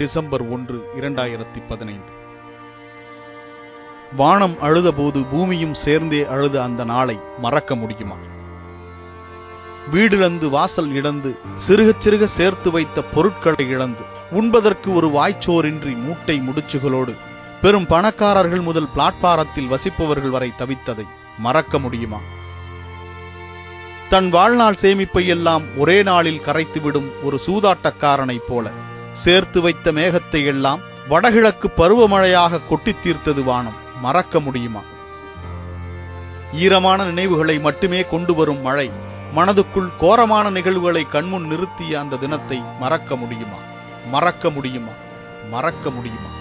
December 1, 2015. வானம் அழுதபோது பூமியும் சேர்ந்தே அழுத அந்த நாளை மறக்க முடியுமா? வீடிழந்து வாசல் இழந்து சிறுக சிறுக சேர்த்து வைத்த பொருட்களை இழந்து உண்பதற்கு ஒரு வாய்ச்சோரின்றி மூட்டை முடிச்சுகளோடு பெரும் பணக்காரர்கள் முதல் பிளாட்பாரத்தில் வசிப்பவர்கள் வரை தவித்ததை மறக்க முடியுமா? தன் வாழ்நாள் சேமிப்பை எல்லாம் ஒரே நாளில் கரைத்துவிடும் ஒரு சூதாட்டக்காரனைப் போல சேர்த்து வைத்த மேகத்தை எல்லாம் வடகிழக்கு பருவமழையாக கொட்டி தீர்த்தது வானம் மறக்க முடியுமா? ஈரமான நினைவுகளை மட்டுமே கொண்டு வரும் மழை மனதுக்குள் கோரமான நிகழ்வுகளை கண்முன் நிறுத்திய அந்த தினத்தை மறக்க முடியுமா? மறக்க முடியுமா? மறக்க முடியுமா?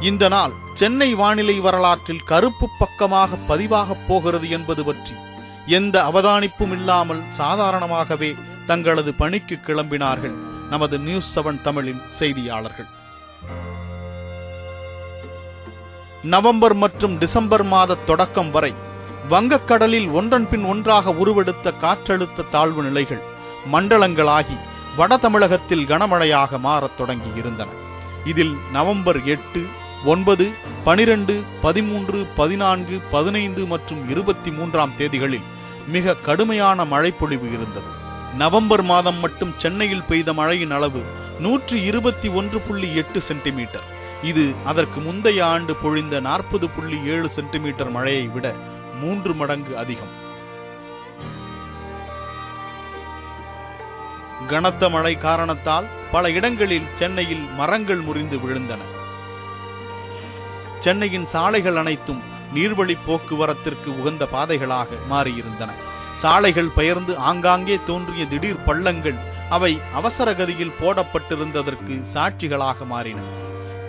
இந்த நாள் சென்னை வானிலை வரலாற்றில் கருப்பு பக்கமாக பதிவாகப் போகிறது என்பது பற்றி எந்த அவதானிப்பும் இல்லாமல் சாதாரணமாகவே தங்களது பணிக்கு கிளம்பினார்கள் நமது நியூஸ் 7 தமிழின் செய்தியாளர்கள். நவம்பர் மற்றும் டிசம்பர் மாத தொடக்கம் வரை வங்கக்கடலில் ஒன்றன் பின் ஒன்றாக உருவெடுத்த காற்றழுத்த தாழ்வு நிலைகள் மண்டலங்களாகி வட தமிழகத்தில் கனமழையாக மாறத் தொடங்கி இருந்தன. இதில் நவம்பர் 8, 9, 12, 13, 14, 15 மற்றும் 23ஆம் தேதிகளில் மிக கடுமையான மழைப்பொழிவு இருந்தது. நவம்பர் மாதம் மட்டும் சென்னையில் பெய்த மழையின் அளவு 121.8 சென்டிமீட்டர். இது அதற்கு முந்தைய ஆண்டு பொழிந்த 40.7 சென்டிமீட்டர் மழையை விட 3 மடங்கு அதிகம். கனத்த மழை காரணத்தால் பல இடங்களில் சென்னையில் மரங்கள் முறிந்து விழுந்தன. சென்னையின் சாலைகள் அனைத்தும் நீர்வழி போக்குவரத்திற்கு உகந்த பாதைகளாக மாறியிருந்தன. சாலைகள் பெயர்ந்து ஆங்காங்கே தோன்றிய திடீர் பள்ளங்கள் அவை அவசர கதியில் போடப்பட்டிருந்ததற்கு சாட்சிகளாக மாறின.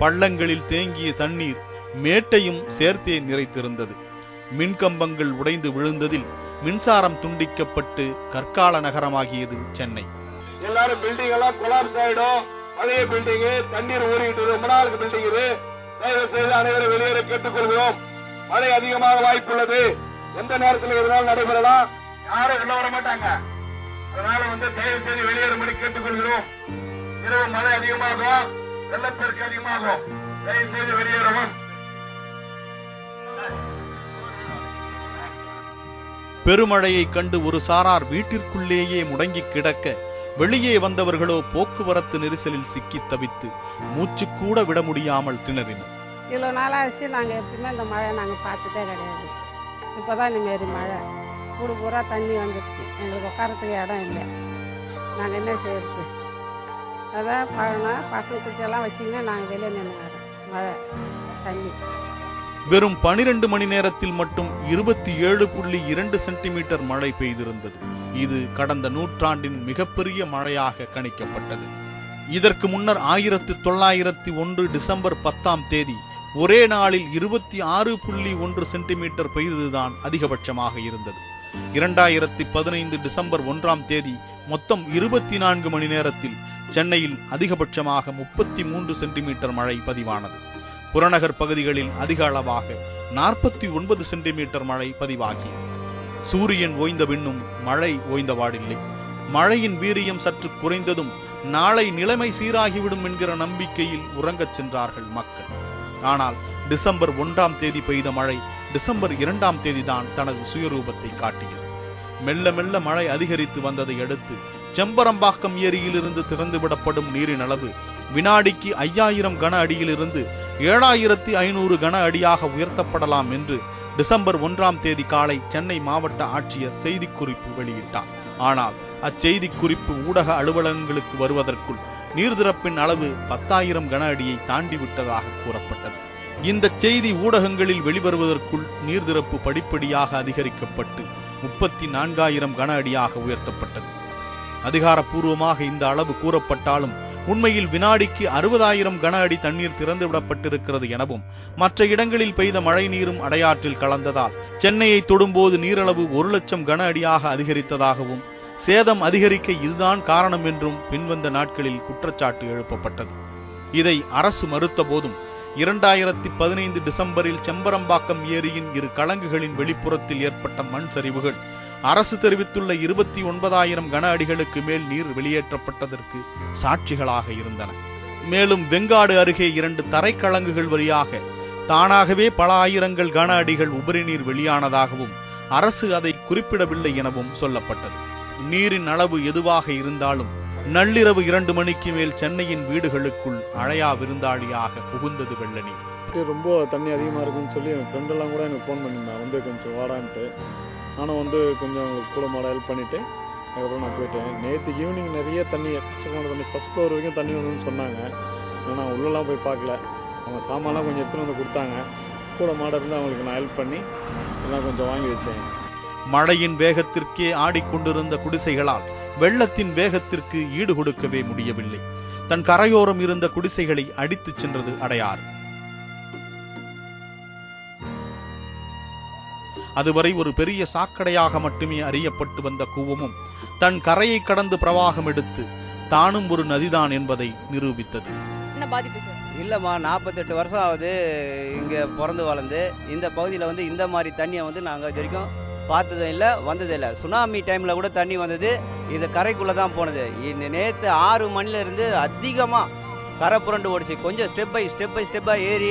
பள்ளங்களில் தேங்கிய தண்ணீர் மேட்டையும் சேர்த்தே நிறைத்திருந்தது. மின்கம்பங்கள் உடைந்து விழுந்ததில் மின்சாரம் துண்டிக்கப்பட்டு கற்கால நகரமாகியது சென்னை. எல்லாரும் பில்டிங் எல்லாம் கொலாப்ஸ் ஆயிடும். பழைய பில்டிங் தண்ணீர் ஊறிட்டு ரொம்ப நாளுக்கு பில்டிங் இது. தயவு செய்து அனைவரும் வெளியேற கேட்டுக்கொள்கிறோம். மழை அதிகமாக வாய்ப்புள்ளது. எந்த நேரத்தில் எதனால் நடைபெறலாம். யாரும் உள்ள வர மாட்டாங்க. அதனால தயவு செய்து வெளியேறும்படி கேட்டுக்கொள்கிறோம். இரவு மழை அதிகமாகும், வெள்ளப்பெருக்கு அதிகமாகும். தயவு செய்து வெளியேறவும். பெருமழையை கண்டு ஒரு சாரார் வீட்டிற்குள்ளேயே முடங்கி கிடக்க, வெளியே வந்தவர்களோ போக்குவரத்து நெரிசலில் சிக்கி தவித்து மூச்சு கூட விட முடியாமல் திணறினர். இவ்வளோ நாளாச்சு நாங்கள் எப்பயுமே இந்த மழை நாங்கள் பார்த்ததே கிடையாது. இப்போதான் இந்தமாரி மழை கூடு பூரா தண்ணி வந்துருச்சு. எங்களுக்கு உட்காரத்துக்கு இடம் இல்லை. நாங்கள் என்ன செய்யறது? அதான் பசங்க குட்டியெல்லாம் வச்சிங்கன்னா நாங்கள் வெளியே நின்று மழை தண்ணி. வெறும் 12 மணி நேரத்தில் மட்டும் 27.2 சென்டிமீட்டர் மழை பெய்திருந்தது. இது கடந்த நூற்றாண்டின் மிகப்பெரிய மழையாக கணிக்கப்பட்டது. இதற்கு முன்னர் 1901 டிசம்பர் 10ஆம் தேதி ஒரே நாளில் 26.1 சென்டிமீட்டர் பெய்ததுதான் அதிகபட்சமாக இருந்தது. 2015 டிசம்பர் 1ஆம் தேதி மொத்தம் 24 மணி நேரத்தில் சென்னையில் அதிகபட்சமாக 33 சென்டிமீட்டர் மழை பதிவானது. புறநகர் பகுதிகளில் அதிக அளவாக 49 சென்டிமீட்டர் மழை பதிவாகியது. சூரியன் ஓய்ந்த பின்னும் மழை ஓய்ந்தவாடில்லை. மழையின் வீரியம் சற்று குறைந்ததும் நாளை நிலைமை சீராகிவிடும் என்கிற நம்பிக்கையில் உறங்கச் சென்றார்கள் மக்கள். ஆனால் டிசம்பர் 1ஆம் தேதி பெய்த மழை டிசம்பர் 2ஆம் தேதி தான் தனது சுயரூபத்தை காட்டியது. மெல்ல மெல்ல மழை அதிகரித்து வந்ததை அடுத்து செம்பரம்பாக்கம் ஏரியிலிருந்து திறந்துவிடப்படும் நீரின் அளவு வினாடிக்கு 5000 கன அடியிலிருந்து 7500 கன அடியாக உயர்த்தப்படலாம் என்று டிசம்பர் 1ஆம் தேதி காலை சென்னை மாவட்ட ஆட்சியர் செய்திக்குறிப்பு வெளியிட்டார். ஆனால் அச்செய்திக்குறிப்பு ஊடக அலுவலகங்களுக்கு வருவதற்குள் நீர்திறப்பின் அளவு 10,000 கன அடியை தாண்டிவிட்டதாக கூறப்பட்டது. இந்த செய்தி ஊடகங்களில் வெளிவருவதற்குள் நீர்திறப்பு படிப்படியாக அதிகரிக்கப்பட்டு 34,000 கன அடியாக உயர்த்தப்பட்டது. அதிகாரப்பூர்வமாக இந்த அளவு கூறப்பட்டாலும் உண்மையில் வினாடிக்கு 60,000 கன அடி தண்ணீர் திறந்துவிடப்பட்டிருக்கிறது எனவும், மற்ற இடங்களில் பெய்த மழை நீரும் அடையாற்றில் கலந்ததால் சென்னையை தொடும்போது நீரளவு 1,00,000 கன அடியாக அதிகரித்ததாகவும், சேதம் அதிகரிக்க இதுதான் காரணம் என்றும் பின்வந்த நாட்களில் குற்றச்சாட்டு எழுப்பப்பட்டது. இதை அரசு மறுத்த போதும் 2015 டிசம்பரில் செம்பரம்பாக்கம் ஏரியின் 2 கலங்குகளின் வெளிப்புறத்தில் ஏற்பட்ட மண் சரிவுகள் அரசு தெரிவித்துள்ள 29,000 கன அடிகளுக்கு மேல் நீர் வெளியேற்றப்பட்டதற்கு சாட்சிகளாக இருந்தன. மேலும் வெங்காடு அருகே 2 தரைக்கலங்குகள் வழியாக தானாகவே பல ஆயிரங்கள் கன அடிகள் உபரி நீர் வெளியானதாகவும் அரசு அதை குறிப்பிடவில்லை எனவும் சொல்லப்பட்டது. நீரின் அளவு எதுவாக இருந்தாலும் நள்ளிரவு 2 மணிக்கு மேல் சென்னையின் வீடுகளுக்குள் அழையா விருந்தாளியாக புகுந்தது வெள்ள நீர். ரொம்ப தண்ணி அதிகமாக இருக்குன்னு சொல்லி என் ஃப்ரெண்டெல்லாம் கூட எனக்கு ஃபோன் பண்ணியிருந்தேன், கொஞ்சம் வாடான்ட்டு. நானும் கொஞ்சம் கூட மாட ஹெல்ப் பண்ணிவிட்டு அதுக்கப்புறம் நான் போயிட்டேன். நேற்று ஈவினிங் நிறைய தண்ணி, எக்கச்சக்கமான தண்ணி, ஃபஸ்ட் ஃப்ளோர் வரைக்கும் தண்ணி வந்ததுன்னு சொன்னாங்க. ஆனால் உள்ளெல்லாம் போய் பார்க்கல. அவங்க சாமான்லாம் கொஞ்சம் எடுத்துகிட்டு வந்து கொடுத்தாங்க. கூட மாட இருந்து அவங்களுக்கு நான் ஹெல்ப் பண்ணி எல்லாம் கொஞ்சம் வாங்கி வச்சேன். மழையின் வேகத்திற்கே ஆடிக்கொண்டிருந்த குடிசைகளால் வெள்ளத்தின் வேகத்திற்கு ஈடு கொடுக்கவே முடியவில்லை. தன் கரையோரம் இருந்த குடிசைகளை அடித்துச் சென்றது அடையாறு. அதுவரை ஒரு பெரிய சாக்கடையாக மட்டுமே அறியப்பட்டு வந்த கூவமும் தன் கரையை கடந்து பிரவாகம் எடுத்து தானும் ஒரு நதிதான் என்பதை நிரூபித்தது. என்ன பாதிப்பு சார்? இல்லைம்மா, 48 வருஷம் ஆகுது இங்கே பிறந்து வளர்ந்து. இந்த பகுதியில் இந்த மாதிரி தண்ணியை நாங்கள் இது வரைக்கும் பார்த்ததும் இல்லை, வந்ததும் இல்லை. சுனாமி டைமில் கூட தண்ணி வந்தது, இது கரைக்குள்ளே தான் போனது. நேற்று 6 மணிலேருந்து அதிகமாக கரை புரண்டு ஓடிச்சு. கொஞ்சம் ஸ்டெப் பை ஸ்டெப்பாக ஏறி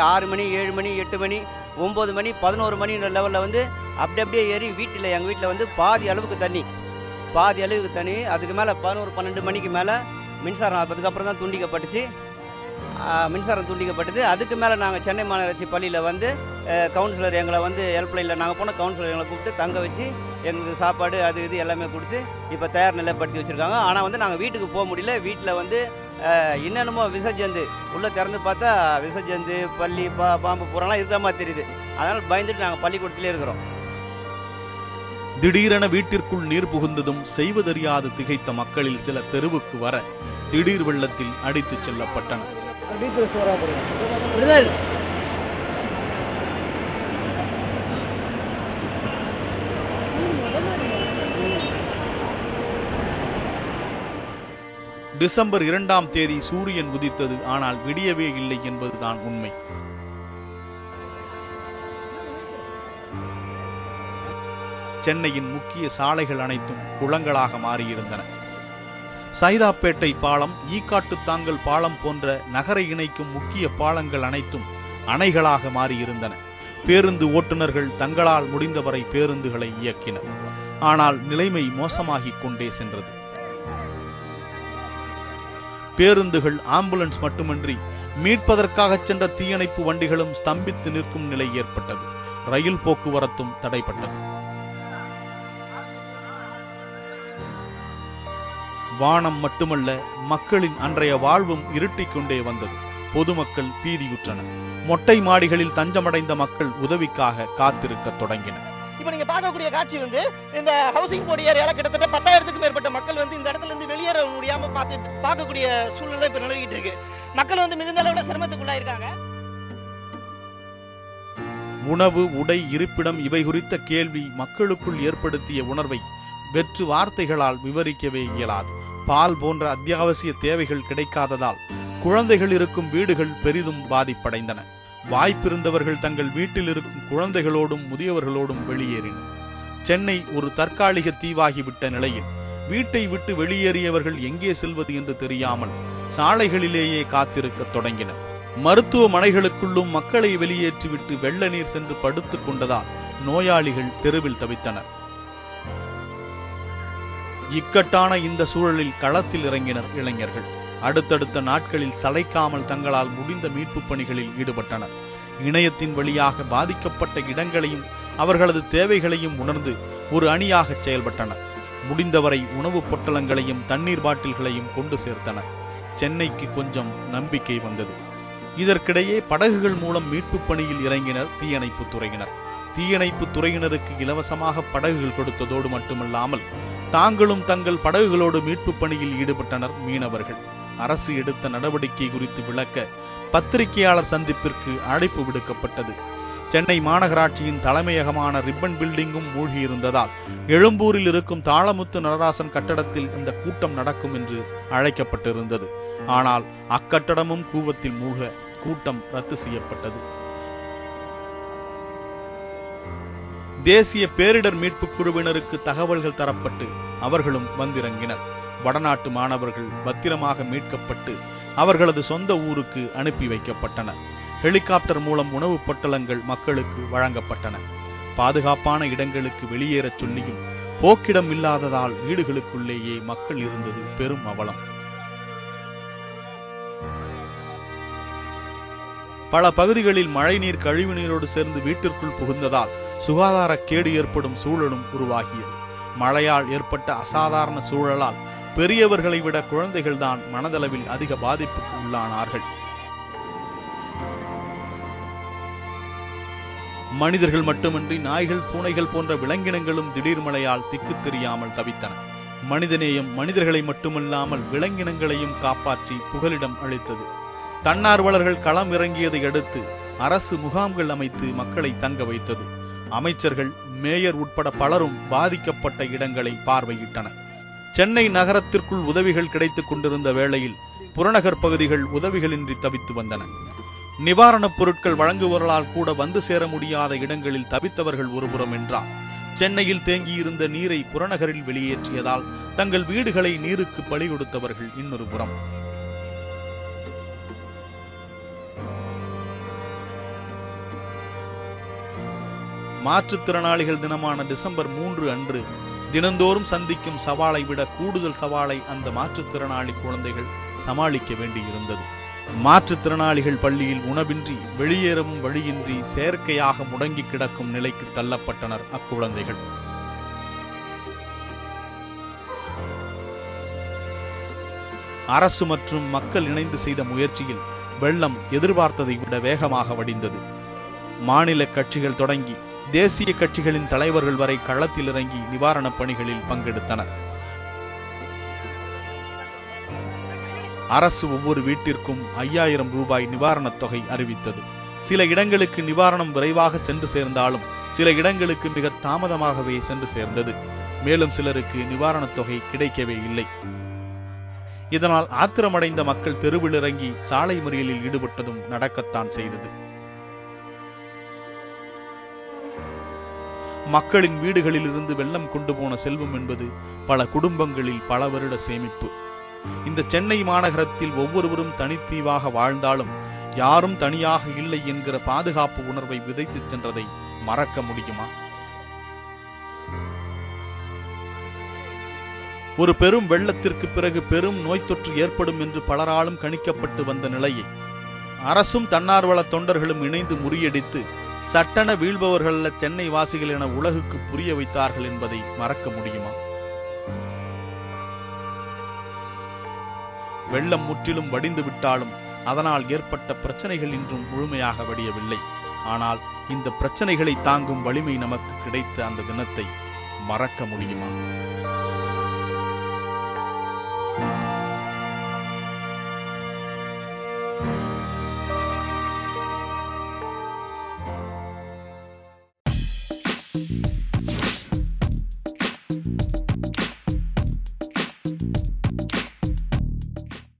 6 மணி 7 மணி 8 மணி 9 மணி 11 மணி லெவலில் அப்படியே ஏறி எங்கள் வீட்டில் பாதி அளவுக்கு தண்ணி. அதுக்கு மேலே 11 12 மணிக்கு மேலே மின்சாரம், அதுக்கப்புறம் தான் துண்டிக்கப்பட்டுச்சு. மின்சாரம் துண்டிக்கப்பட்டது. அதுக்கு மேலே நாங்கள் சென்னை மாநகராட்சி பள்ளியில் கவுன்சிலர் எங்களை ஹெல்ப்லைனில் நாங்கள் போன கவுன்சிலர் எங்களை கூப்பிட்டு தங்க வச்சு எங்களுக்கு சாப்பாடு அது இது எல்லாமே கொடுத்து இப்போ தயார் நிலைப்படுத்தி வச்சுருக்காங்க. ஆனால் நாங்கள் வீட்டுக்கு போக முடியல. வீட்டில் என்னென்னமோ விசஜந்து உள்ளே திறந்து பார்த்தா விசஜந்து பள்ளி பாம்பு பூராலாம் இருக்கிற மாதிரி தெரியுது. அதனால் பயந்துட்டு நாங்கள் பள்ளிக்கூடத்திலே இருக்கிறோம். திடீரென வீட்டிற்குள் நீர் புகுந்ததும் செய்வதறியாது திகைத்த மக்களில் சிலர் தெருவுக்கு வர திடீர் வெள்ளத்தில் அடித்துச் செல்லப்பட்டனர். டிசம்பர் 2ஆம் தேதி சூரியன் உதித்தது. ஆனால் விடியவே இல்லை என்பதுதான் உண்மை. சென்னையின் முக்கிய சாலைகள் அனைத்தும் குளங்களாக மாறியிருந்தன. சைதாப்பேட்டை பாலம், ஈக்காட்டுத்தாங்கல் பாலம் போன்ற நகரை இணைக்கும் முக்கிய பாலங்கள் அனைத்தும் அணைகளாக மாறியிருந்தன. பேருந்து ஓட்டுநர்கள் தங்களால் முடிந்தவரை பேருந்துகளை இயக்கினர். ஆனால் நிலைமை மோசமாகிக் கொண்டே சென்றது. பேருந்துகள், ஆம்புலன்ஸ் மட்டுமின்றி மீட்பதற்காக சென்ற தீயணைப்பு வண்டிகளும் ஸ்தம்பித்து நிற்கும் நிலை ஏற்பட்டது. ரயில் போக்குவரத்தும் தடைப்பட்டது. வானம் மட்டுமல்ல, மக்களின் அன்றைய வாழ்வும் இருட்டிக் கொண்டே வந்தது. பொதுமக்கள் பீதியுற்றனர். மொட்டை மாடிகளில் தஞ்சமடைந்த மக்கள் உதவிக்காக காத்திருக்க தொடங்கினர். இப்போ நீங்க பார்க்கக்கூடிய காட்சி இந்த ஹவுசிங் போர்டு ஏரியால கிட்டத்தட்ட 10,000க்கும் மேற்பட்ட மக்கள் இந்த இடத்துல இருந்து வெளியேற முடியாம பார்க்கக்கூடிய சூழ்நிலை இப்ப நிலவிட்டு இருக்கு. மக்கள் மிகுந்த அளவுல சிரமத்துக்குள்ளாயிருக்காங்க. உணவு, உடை, இருப்பிடம் இவை குறித்த கேள்வி மக்களுக்குள் ஏற்படுத்திய உணர்வை வெற்று வார்த்தைகளால் விவரிக்கவே இயலாது. பால் போன்ற அத்தியாவசிய தேவைகள் கிடைக்காததால் குழந்தைகள் இருக்கும் வீடுகள் பெரிதும் பாதிப்படைந்தன. வாய்ப்பிருந்தவர்கள் தங்கள் வீட்டில் இருக்கும் குழந்தைகளோடும் முதியவர்களோடும் வெளியேறினர். சென்னை ஒரு தற்காலிக தீவாகிவிட்ட நிலையில் வீட்டை விட்டு வெளியேறியவர்கள் எங்கே செல்வது என்று தெரியாமல் சாலைகளிலேயே காத்திருக்க தொடங்கினர். மருத்துவமனைகளுக்குள்ளும் மக்களை வெளியேற்றிவிட்டு வெள்ள நீர் சென்று படுத்துக் கொண்டதால் நோயாளிகள் தெருவில் தவித்தனர். இக்கட்டான இந்த சூழலில் களத்தில் இறங்கினர் இளைஞர்கள். அடுத்தடுத்த நாட்களில் சளைக்காமல் தங்களால் முடிந்த மீட்பு பணிகளில் ஈடுபட்டனர். இணையத்தின் வழியாக பாதிக்கப்பட்ட இடங்களையும் அவர்களது தேவைகளையும் உணர்ந்து ஒரு அணியாக செயல்பட்டனர். முடிந்தவரை உணவுப் பொட்டலங்களையும் தண்ணீர் பாட்டில்களையும் கொண்டு சேர்த்தனர். சென்னைக்கு கொஞ்சம் நம்பிக்கை வந்தது. இதற்கிடையே படகுகள் மூலம் மீட்பு பணியில் இறங்கினர் தீயணைப்பு துறையினர். தீயணைப்பு துறையினருக்கு இலவசமாக படகுகள் கொடுத்ததோடு மட்டுமல்லாமல் தாங்களும் தங்கள் படகுகளோடு மீட்பு பணியில் ஈடுபட்டனர் மீனவர்கள். அரசு எடுத்த நடவடிக்கை குறித்து விளக்க பத்திரிகையாளர் சந்திப்பிற்கு அழைப்பு விடுக்கப்பட்டது. சென்னை மாநகராட்சியின் தலைமையகமான ரிப்பன் பில்டிங்கும் மூழ்கியிருந்ததால் எழும்பூரில் இருக்கும் தாளமுத்து நடராசன் கட்டடத்தில் இந்த கூட்டம் நடக்கும் என்று அழைக்கப்பட்டிருந்தது. ஆனால் அக்கட்டடமும் கூவத்தில் மூழ்க கூட்டம் ரத்து செய்யப்பட்டது. தேசிய பேரிடர் மீட்பு குழுவினருக்கு தகவல்கள் தரப்பட்டு அவர்களும் வந்திறங்கினர். வடநாட்டு மாணவர்கள் பத்திரமாக மீட்கப்பட்டு அவர்களது சொந்த ஊருக்கு அனுப்பி வைக்கப்பட்டனர். ஹெலிகாப்டர் மூலம் உணவுப் பொட்டலங்கள் மக்களுக்கு வழங்கப்பட்டன. பாதுகாப்பான இடங்களுக்கு வெளியேறச் சொல்லியும் போக்கிடம் இல்லாததால் வீடுகளுக்குள்ளேயே மக்கள் இருந்தது பெரும் அவலம். பல பகுதிகளில் மழைநீர் கழிவுநீரோடு சேர்ந்து வீட்டிற்குள் புகுந்ததால் சுகாதார கேடு ஏற்படும் சூழலும் உருவாகியது. மழையால் ஏற்பட்ட அசாதாரண சூழலால் பெரியவர்களை விட குழந்தைகள்தான் மனதளவில் அதிக பாதிப்புக்கு உள்ளானார்கள். மனிதர்கள் மட்டுமின்றி நாய்கள், பூனைகள் போன்ற விலங்கினங்களும் திடீர் மழையால் திக்கு தெரியாமல் தவித்தன. மனிதநேயம் மனிதர்களை மட்டுமல்லாமல் விலங்கினங்களையும் காப்பாற்றி புகலிடம் அளித்தது. தன்னார்வலர்கள் களம் இறங்கியதை அடுத்து அரசு முகாம்கள் அமைத்து மக்களை தங்க வைத்தது. அமைச்சர்கள், மேயர் உட்பட பலரும் பாதிக்கப்பட்ட இடங்களை பார்வையிட்டனர். சென்னை நகரத்திற்குள் உதவிகள் கிடைத்துக் கொண்டிருந்த வேளையில் புறநகர் பகுதிகள் உதவிகளின்றி தவித்து வந்தன. நிவாரணப் பொருட்கள் வழங்குவவர்களால் கூட வந்து சேர முடியாத இடங்களில் தவித்தவர்கள் ஒருபுறம் என்றால், சென்னையில் தேங்கியிருந்த நீரை புறநகரில் வெளியேற்றியதால் தங்கள் வீடுகளை நீருக்கு பலி கொடுத்தவர்கள் இன்னொரு புறம். மாற்றுத்திறனாளிகள் தினமான டிசம்பர் 3 அன்று தினந்தோறும் சந்திக்கும் சவாலை விட கூடுதல் சவாலை அந்த மாற்றுத்திறனாளி குழந்தைகள் சமாளிக்க வேண்டியிருந்தது. மாற்றுத்திறனாளிகள் பள்ளியில் உணவின்றி, வெளியேறவும் வழியின்றி செயற்கையாக முடங்கி கிடக்கும் நிலைக்கு தள்ளப்பட்டனர் அக்குழந்தைகள். அரசு மற்றும் மக்கள் இணைந்து செய்த முயற்சியில் வெள்ளம் எதிர்பார்த்ததை விட வேகமாக வடிந்தது. மாநில கட்சிகள் தொடங்கி தேசிய கட்சிகளின் தலைவர்கள் வரை களத்தில் இறங்கி நிவாரணப் பணிகளில் பங்கெடுத்தனர். அரசு ஒவ்வொரு வீட்டிற்கும் 5000 ரூபாய் நிவாரணத் தொகை அறிவித்தது. சில இடங்களுக்கு நிவாரணம் விரைவாக சென்று சேர்ந்தாலும் சில இடங்களுக்கு மிக தாமதமாகவே சென்று சேர்ந்தது. மேலும் சிலருக்கு நிவாரணத் தொகை கிடைக்கவே இல்லை. இதனால் ஆத்திரமடைந்த மக்கள் தெருவில் இறங்கி சாலை மறியலில் ஈடுபட்டதும் நடக்கத்தான் செய்தது. மக்களின் வீடுகளில் இருந்து வெள்ளம் கொண்டு போன செல்வம் என்பது பல குடும்பங்களில் பல வருட சேமிப்பு. இந்த சென்னை மாநகரத்தில் ஒவ்வொருவரும் தனித்தீவாக வாழ்ந்தாலும் யாரும் தனியாக இல்லை என்கிற பாதுகாப்பு உணர்வை விதைத்துச் சென்றதை மறக்க முடியுமா? ஒரு பெரும் வெள்ளத்திற்கு பிறகு பெரும் நோய் தொற்று ஏற்படும் என்று பலராலும் கணிக்கப்பட்டு வந்த நிலையை அரசும் தன்னார்வல தொண்டர்களும் இணைந்து முறியடித்து சட்டென வீழ்பவர்கள் சென்னை வாசிகள் என உலகுக்கு புரிய வைத்தார்கள் என்பதை மறக்க முடியுமா? வெள்ளம் முற்றிலும் வடிந்து விட்டாலும் அதனால் ஏற்பட்ட பிரச்சனைகள் இன்றும் முழுமையாக வடியவில்லை. ஆனால் இந்த பிரச்சனைகளை தாங்கும் வலிமை நமக்கு கிடைத்த அந்த தினத்தை மறக்க முடியுமா?